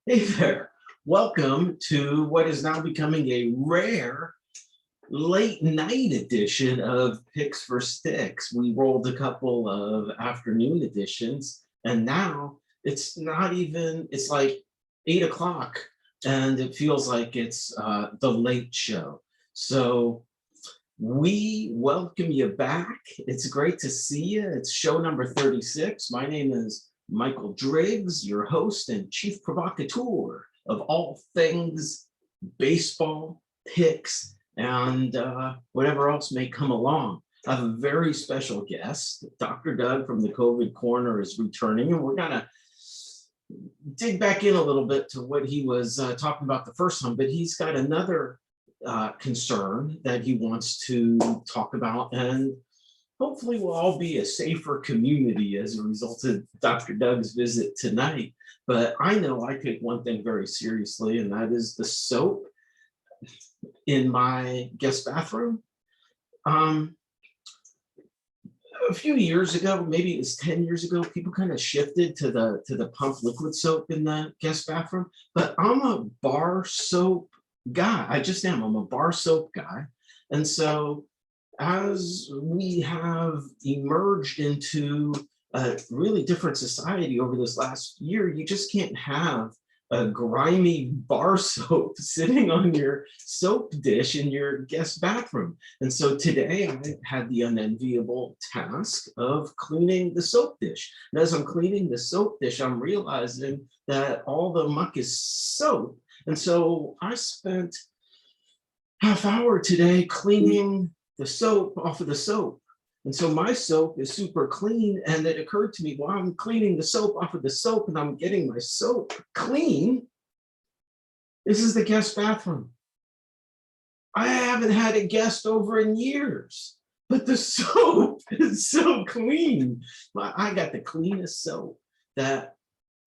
Hey there. Welcome to what is now becoming a rare late night edition of Picks for Sticks. We rolled a couple of afternoon editions, and now it's like 8 o'clock, and it feels like it's the late show. So we welcome you back. It's great to see you. It's show number 36. My name is Michael Driggs, your host and chief provocateur of all things baseball, picks, and whatever else may come along. I have a very special guest. Dr. Doug from the COVID Corner is returning, and we're going to dig back in a little bit to what he was talking about the first time, but he's got another concern that he wants to talk about, and hopefully we'll all be a safer community as a result of Dr. Doug's visit tonight. But I know I take one thing very seriously, and that is the soap in my guest bathroom. A few years ago, maybe it was 10 years ago, people kind of shifted to the pump liquid soap in the guest bathroom, but I'm a bar soap guy. I just am. I'm a bar soap guy. And so as we have emerged into a really different society over this last year, you just can't have a grimy bar soap sitting on your soap dish in your guest bathroom. And so today I had the unenviable task of cleaning the soap dish. And as I'm cleaning the soap dish, I'm realizing that all the muck is soap. And so I spent half hour today cleaning the soap off of the soap. And so my soap is super clean. And it occurred to me while I'm cleaning the soap off of the soap and I'm getting my soap clean, this is the guest bathroom. I haven't had a guest over in years, but the soap is so clean. I got the cleanest soap that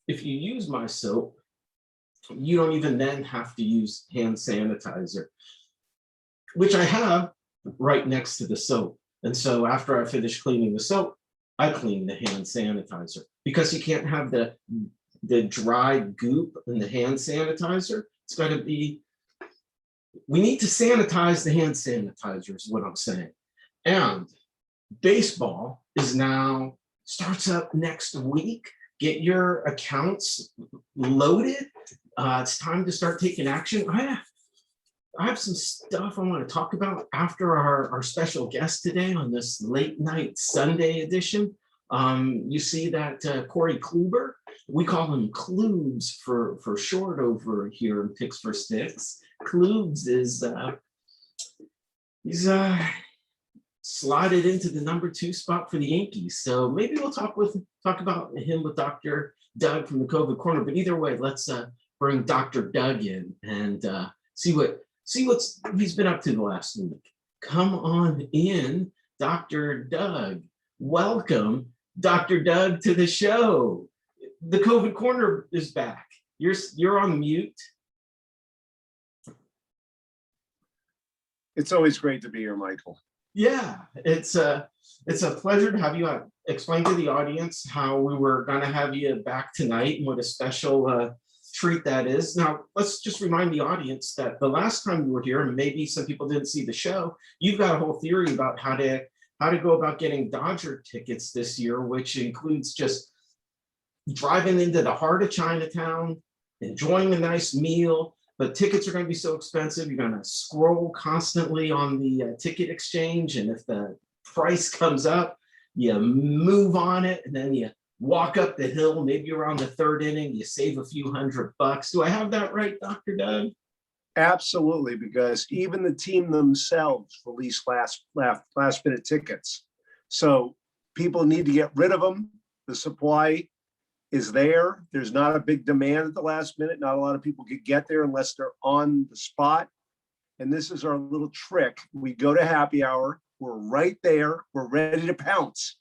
if you use my soap, you don't even then have to use hand sanitizer, which I have right next to the soap. And so after I finish cleaning the soap, I clean the hand sanitizer, because you can't have the dry goop in the hand sanitizer. It's got to be, we need to sanitize the hand sanitizer is what I'm saying. And baseball starts up next week. Get your accounts loaded. It's time to start taking action. I have some stuff I want to talk about after our special guest today on this late night Sunday edition. You see that Corey Kluber, we call him Klubes for short over here in Picks for Sticks. Klubes is he's slotted into the number 2 spot for the Yankees. So maybe we'll talk about him with Dr. Doug from the COVID Corner. But either way, let's bring Dr. Doug in and see what he's been up to the last week. Come on in, Dr. Doug. Welcome, Dr. Doug, to the show. The COVID Corner is back. You're on mute. It's always great to be here, Michael. Yeah, it's a pleasure to have you explain to the audience how we were going to have you back tonight and what a special treat that is. Now, let's just remind the audience that the last time you were here, and maybe some people didn't see the show, you've got a whole theory about how to go about getting Dodger tickets this year, which includes just driving into the heart of Chinatown, enjoying a nice meal, but tickets are going to be so expensive, you're going to scroll constantly on the ticket exchange, and if the price comes up, you move on it, and then you walk up the hill, maybe around the 3rd inning, you save a few $100. Do I have that right, Dr. Doug? Absolutely, because even the team themselves release last minute tickets. So people need to get rid of them. The supply is there. There's not a big demand at the last minute. Not a lot of people could get there unless they're on the spot. And this is our little trick. We go to happy hour. We're right there. We're ready to pounce.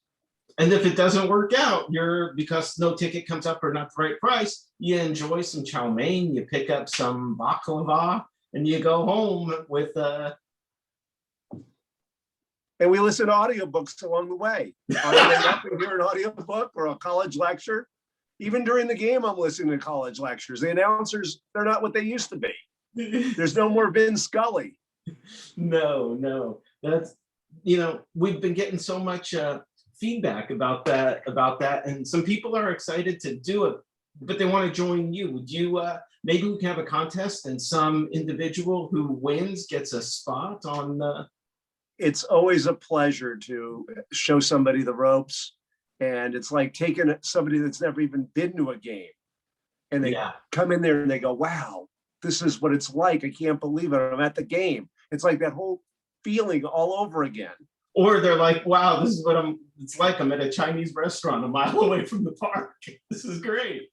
And if it doesn't work out, because no ticket comes up or not the right price, you enjoy some chow mein, you pick up some baklava, and you go home with and we listen to audiobooks along the way. On the way up, we hear an audiobook or a college lecture. Even during the game, I'm listening to college lectures. The announcers, they're not what they used to be. There's no more Vin Scully. No, that's, we've been getting so much feedback about that, and some people are excited to do it, but they want to join you. Would you, maybe we can have a contest and some individual who wins gets a spot on the. It's always a pleasure to show somebody the ropes. And it's like taking somebody that's never even been to a game and they come in there and they go, wow, this is what it's like. I can't believe it. I'm at the game. It's like that whole feeling all over again. Or they're like, wow, this is what it's like. I'm at a Chinese restaurant a mile away from the park. This is great.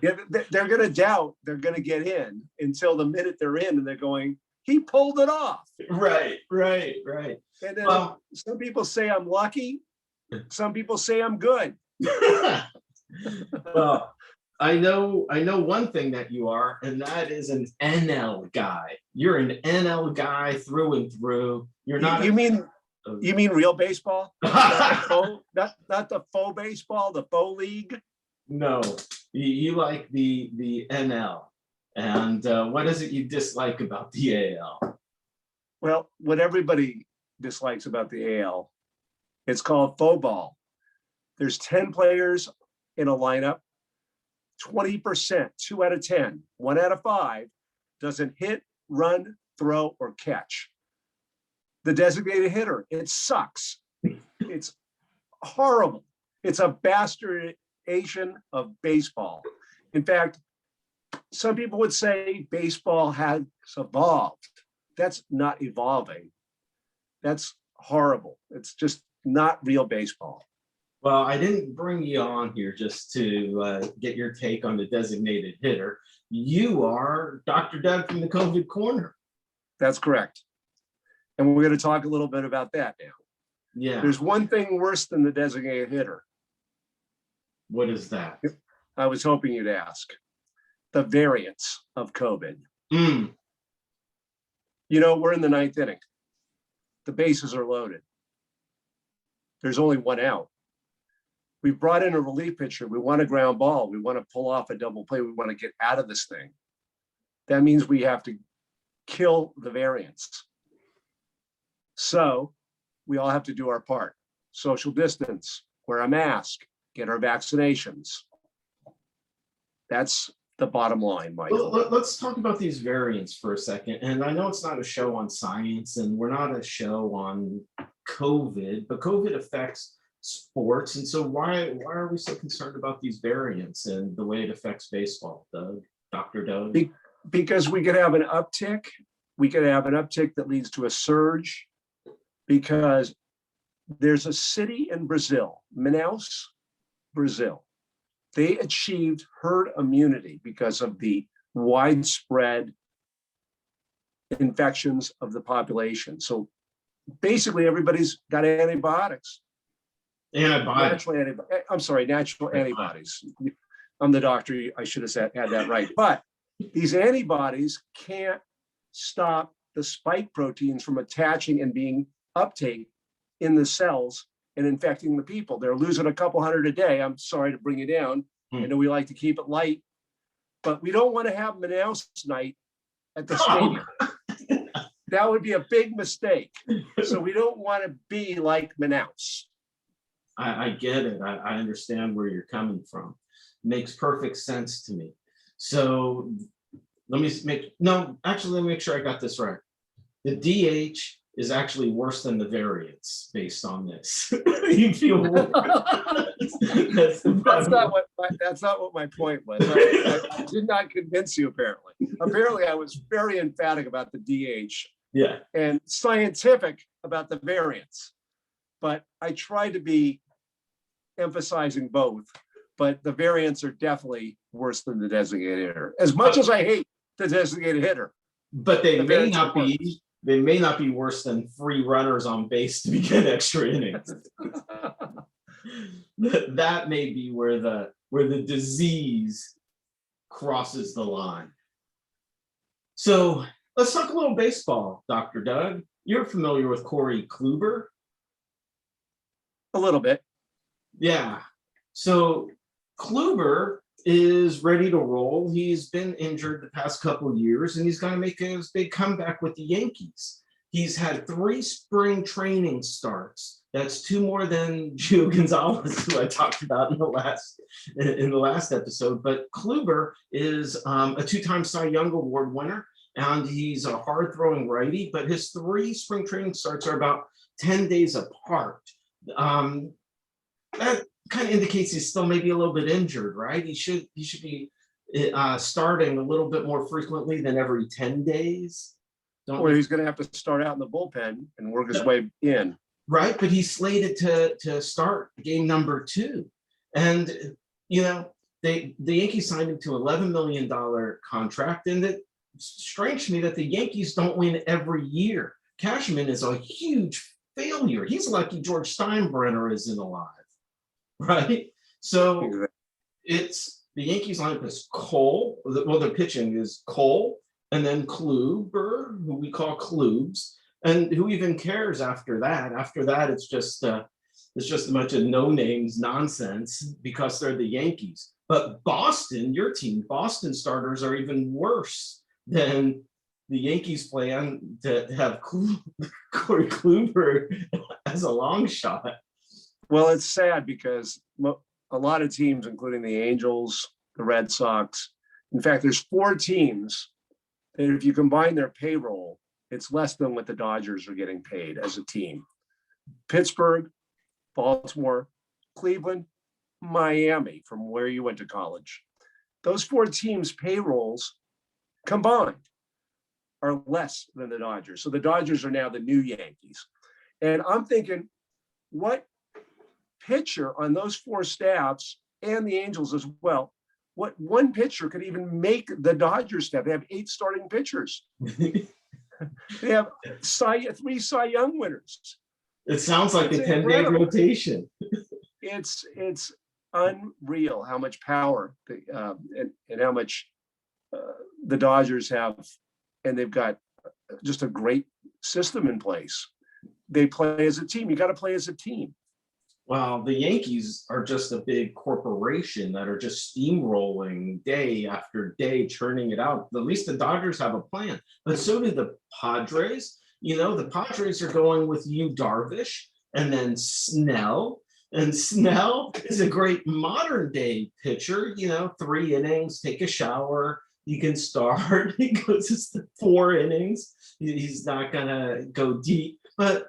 Yeah, they're going to doubt they're going to get in until the minute they're in and they're going, he pulled it off. Right. And then some people say I'm lucky. Some people say I'm good. Well, I know one thing that you are, and that is an NL guy. You're an NL guy through and through. You're not. You mean real baseball? Not the faux baseball, the faux league? No, you like the NL. And what is it you dislike about the AL? Well, what everybody dislikes about the AL, it's called faux ball. There's 10 players in a lineup, 20%, 2 out of 10, 1 out of 5 doesn't hit, run, throw, or catch. The designated hitter, it sucks. It's horrible. It's a bastardization of baseball. In fact, some people would say baseball has evolved. That's not evolving. That's horrible. It's just not real baseball. Well, I didn't bring you on here just to get your take on the designated hitter. You are Dr. Doug from the COVID Corner. That's correct. And we're going to talk a little bit about that now. Yeah. There's one thing worse than the designated hitter. What is that? I was hoping you'd ask. The variants of COVID. Mm. We're in the 9th inning. The bases are loaded. There's only 1 out. We brought in a relief pitcher. We want a ground ball. We want to pull off a double play. We want to get out of this thing. That means we have to kill the variants. So we all have to do our part. Social distance, wear a mask, get our vaccinations. That's the bottom line, Michael. Let's talk about these variants for a second. And I know it's not a show on science and we're not a show on COVID, but COVID affects sports. And so why are we so concerned about these variants and the way it affects baseball, Doug, Dr. Doug? Because we could have an uptick. We could have an uptick that leads to a surge because there's a city in Brazil, Manaus, Brazil. They achieved herd immunity because of the widespread infections of the population. So basically everybody's got antibiotics. Natural antibodies. I'm the doctor. I should have had that right. But these antibodies can't stop the spike proteins from attaching and being uptake in the cells and infecting the people. They're losing a couple hundred a day. I'm sorry to bring it down. I know we like to keep it light, but we don't want to have Manaus night at the stadium. That would be a big mistake. So we don't want to be like Manaus. I get it. I understand where you're coming from. Makes perfect sense to me. So let me make sure I got this right. The DH is actually worse than the variants based on this. You feel that's not what my point was. I did not convince you, apparently. Apparently, I was very emphatic about the DH. Yeah. And scientific about the variants. But I try to be emphasizing both. But the variants are definitely worse than the designated hitter. As much as I hate the designated hitter. But they may not be. They may not be worse than 3 runners on base to begin extra innings. That may be where the disease crosses the line. So let's talk a little baseball, Dr. Doug. You're familiar with Corey Kluber? A little bit. Yeah. So Kluber is ready to roll. He's been injured the past couple of years, and he's going to make his big comeback with the Yankees. He's had 3 spring training starts. That's 2 more than Gio Gonzalez, who I talked about in the last episode. But Kluber is a 2-time Cy Young Award winner, and he's a hard-throwing righty. But his 3 spring training starts are about 10 days apart. That kind of indicates he's still maybe a little bit injured, right? He should be starting a little bit more frequently than every 10 days. Or he's going to have to start out in the bullpen and work his way in. Right, but he's slated to start game number 2. And, the Yankees signed him to an $11 million contract, and it's strange to me that the Yankees don't win every year. Cashman is a huge failure. He's lucky George Steinbrenner isn't alive, right? So it's the Yankees lineup is Cole. Well, their pitching is Cole, and then Kluber, who we call Klubes, and who even cares after that? After that, it's just a bunch of no names nonsense because they're the Yankees. But Boston, your team, Boston starters are even worse than the Yankees plan to have Corey Kluber as a long shot. Well, it's sad because a lot of teams, including the Angels, the Red Sox, in fact, there's 4 teams that if you combine their payroll, it's less than what the Dodgers are getting paid as a team. Pittsburgh, Baltimore, Cleveland, Miami, from where you went to college. Those 4 teams' payrolls combined are less than the Dodgers. So the Dodgers are now the new Yankees. And I'm thinking, what pitcher on those 4 staffs and the Angels as well, what one pitcher could even make the Dodgers staff? They have 8 starting pitchers. They have 3 Cy Young winners. It sounds like a 10-day rotation. It's unreal how much power and how much the Dodgers have, and they've got just a great system in place. They play as a team. You got to play as a team. Well, the Yankees are just a big corporation that are just steamrolling day after day, churning it out. At least the Dodgers have a plan, but so do the Padres. The Padres are going with Yu Darvish and then Snell. And Snell is a great modern day pitcher, 3 innings, take a shower, you can start. He goes to 4 innings. He's not going to go deep, but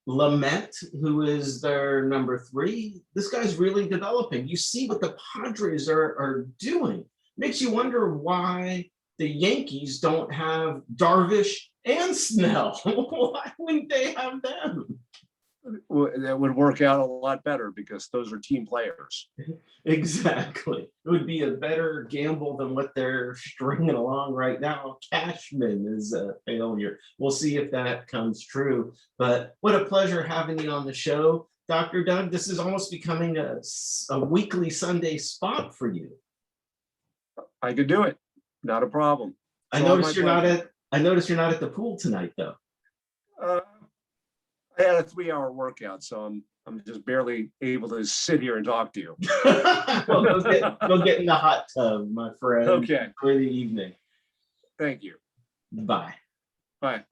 Lamet, who is their number 3, this guy's really developing. You see what the Padres are doing. Makes you wonder why the Yankees don't have Darvish and Snell. Why wouldn't they have them? Well, that would work out a lot better because those are team players. Exactly. It would be a better gamble than what they're stringing along right now. Cashman is a failure. We'll see if that comes true. But what a pleasure having you on the show, Dr. Doug. This is almost becoming a weekly Sunday spot for you. I could do it. Not a problem. I noticed you're not at the pool tonight, though. I had a 3-hour workout, so I'm just barely able to sit here and talk to you. Well, go get in the hot tub, my friend. Okay. For the evening. Thank you. Bye. Bye.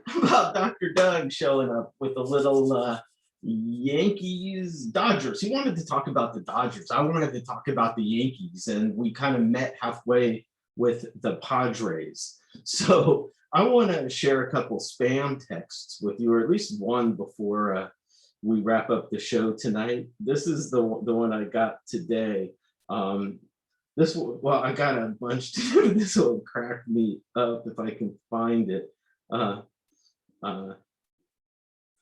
How about Dr. Doug showing up with a little Yankees Dodgers? He wanted to talk about the Dodgers. I wanted to talk about the Yankees, and we kind of met halfway with the Padres. So I want to share a couple spam texts with you, or at least one before we wrap up the show tonight. This is the one I got today. I got a bunch. This will crack me up if I can find it.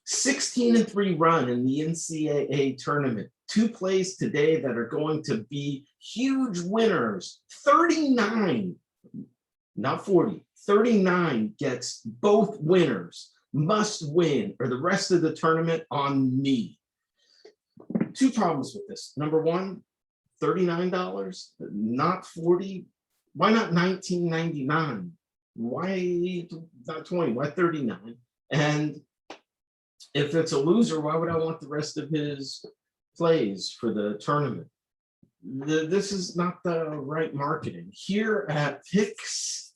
16-3 run in the NCAA tournament. 2 plays today that are going to be huge winners. 39, not 40. 39 gets both winners. Must win, or the rest of the tournament on me. 2 problems with this. Number 1, $39, not 40. Why not $19.99? Why not 20? Why 39? And if it's a loser, why would I want the rest of his plays for the tournament? This is not the right marketing. Here at Picks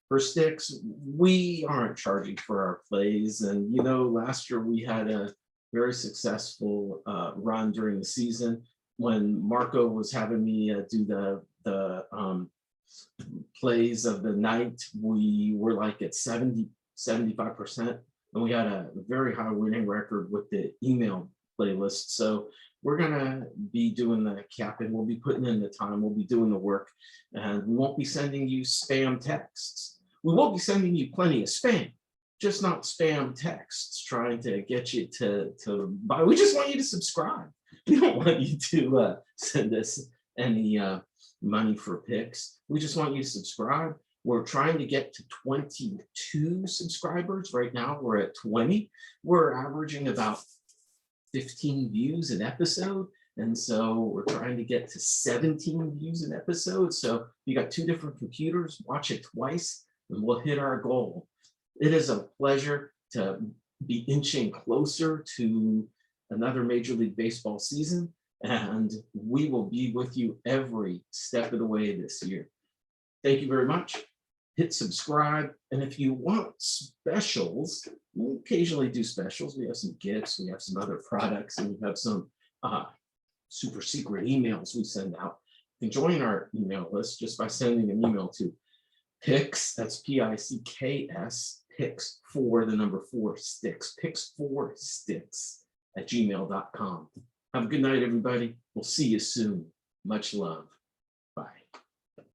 for Sticks, we aren't charging for our plays. And last year we had a very successful run during the season when Marco was having me do the plays of the night. We were like at 75%, and we had a very high winning record with the email playlist. So we're gonna be doing the capping. We'll be putting in the time. We'll be doing the work, and we won't be sending you spam texts. We will be sending you plenty of spam, just not spam texts trying to get you to buy. We just want you to subscribe. We don't want you to send us any money for picks. We just want you to subscribe. We're trying to get to 22 subscribers. Right now, we're at 20. We're averaging about 15 views an episode. And so we're trying to get to 17 views an episode. So you got 2 different computers, watch it twice, and we'll hit our goal. It is a pleasure to be inching closer to another Major League Baseball season. And we will be with you every step of the way this year. Thank you very much. Hit subscribe. And if you want specials, we occasionally do specials. We have some gifts, we have some other products, and we have some super secret emails we send out. You can join our email list just by sending an email to Picks, that's Picks, Picks for the number 4 sticks, Picks4sticks @gmail.com. Have a good night, everybody. We'll see you soon. Much love.